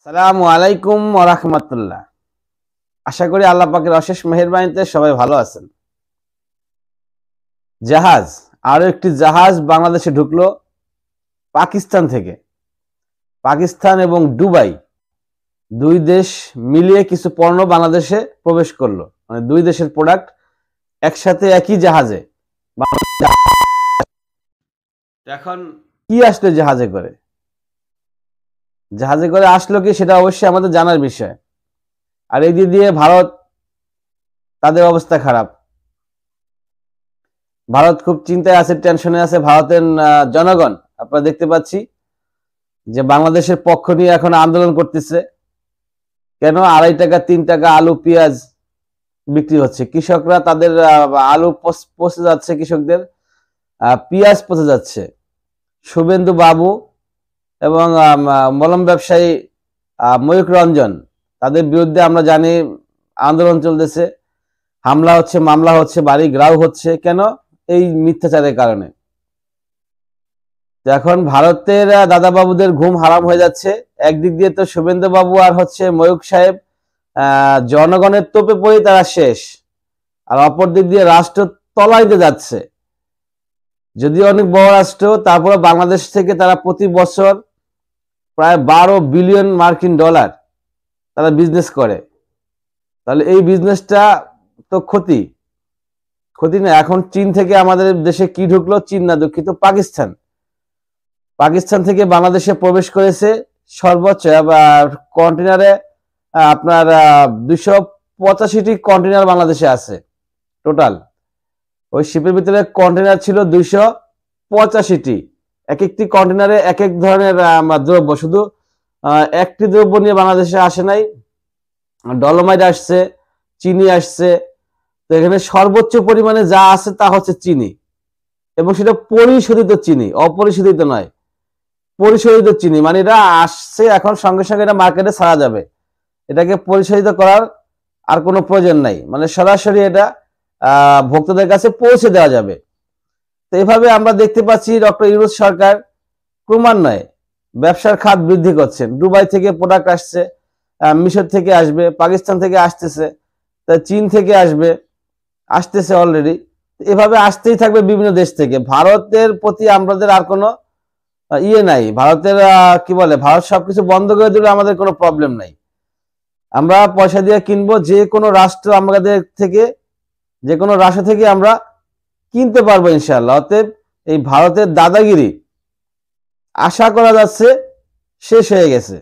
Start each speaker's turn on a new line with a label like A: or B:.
A: আসসালামু আলাইকুম ওয়া রাহমাতুল্লাহ। আশা করি আল্লাহ পাকের অশেষ মেহেরবানিতে সবাই ভালো আছেন। জাহাজ, আরো একটি জাহাজ বাংলাদেশে ঢুকলো পাকিস্তান থেকে। পাকিস্তান এবং দুবাই দুই দেশ মিলিয়ে কিছু পণ্য বাংলাদেশে প্রবেশ করলো, মানে দুই দেশের প্রোডাক্ট একসাথে একই জাহাজে। এখন কি আসলো জাহাজে করে? জাহাজে করে আসলো কি সেটা অবশ্যই আমাদের জানার বিষয়। আর এই দিক দিয়ে ভারত, তাদের অবস্থা খারাপ। ভারত খুব চিন্তায় আছে, টেনশনে আছে। ভারতের জনগণ আপনারা দেখতে পাচ্ছি যে বাংলাদেশের পক্ষ নিয়ে এখন আন্দোলন করতেছে। কেন? 2.5 টাকা 3 টাকা আলু পেঁয়াজ বিক্রি হচ্ছে, কৃষকরা তাদের আলু পচে যাচ্ছে, কৃষকদের পেঁয়াজ পচে যাচ্ছে। শুভেন্দু বাবু এবং মলম ব্যবসায়ী ময়ূক রঞ্জন, তাদের বিরুদ্ধে আমরা জানি আন্দোলন চলতেছে, হামলা হচ্ছে, মামলা হচ্ছে, বাড়ি ঘেরাও হচ্ছে। কেন? এই মিথ্যাচারের কারণে। এখন ভারতের দাদাবাবুদের ঘুম হারাম হয়ে যাচ্ছে। একদিক দিয়ে তো শুভেন্দু বাবু আর ময়ূক সাহেব জনগণের তোপে পড়ে তারা শেষ, আর অপর দিক দিয়ে রাষ্ট্র তলাইতে যাচ্ছে। যদিও অনেক বড় রাষ্ট্র, তারপরে বাংলাদেশ থেকে তারা প্রতি বছর প্রায় 12 বিলিয়ন মার্কিন ডলার তারা বিজনেস করে। তাহলে এই বিজনেসটা তো ক্ষতি না। এখন চীন থেকে আমাদের দেশে কি ঢুকলো? চীন না, দুঃখিত, পাকিস্তান। পাকিস্তান থেকে বাংলাদেশে প্রবেশ করেছে সর্বোচ্চ কন্টেনারে আপনার 285টি কন্টেনার বাংলাদেশে আছে টোটাল। ওই শিপের ভিতরে কন্টেনার ছিল 285টি। এক একটি কন্টেনারে এক এক ধরনের দ্রব্য। শুধু একটি দ্রব্য নিয়ে বাংলাদেশে আসে নাই, ডলোমাইট আসছে, চিনি আসছে। তো এখানে সর্বোচ্চ পরিমাণে যা আছে তা হচ্ছে চিনি, এবং সেটা পরিশোধিত চিনি, অপরিশোধিত নয়, পরিশোধিত চিনি। মানে এটা আসছে, এখন সঙ্গে সঙ্গে এটা মার্কেটে ছাড়া যাবে, এটাকে পরিশোধিত করার আর কোনো প্রয়োজন নাই, মানে সরাসরি এটা ভোক্তাদের কাছে পৌঁছে দেওয়া যাবে। তো এভাবে আমরা দেখতে পাচ্ছি ডক্টর ইউনূস সরকার ক্রমান্বয়ে ব্যবসার খাত বৃদ্ধি করছেন। দুবাই থেকে প্রোডাক্ট আসছে, মিশর থেকে আসবে, পাকিস্তান থেকে আসতেছে, চীন থেকে আসতেছে অলরেডি। এভাবে আসতেই থাকবে বিভিন্ন দেশ থেকে। ভারতের প্রতি আমাদের আর কোনো নাই। ভারতের কি বলে, ভারত সবকিছু বন্ধ করে দিলে আমাদের কোনো প্রবলেম নাই। আমরা পয়সা দিয়ে কিনবো, যে কোনো রাষ্ট্র আমাদের থেকে, যে কোনো রাষ্ট্র থেকে আমরা কিনতে পারবো ইনশাআল্লাহ। অতএব এই ভারতের দাদাগিরি আশা করা যাচ্ছে শেষ হয়ে গেছে।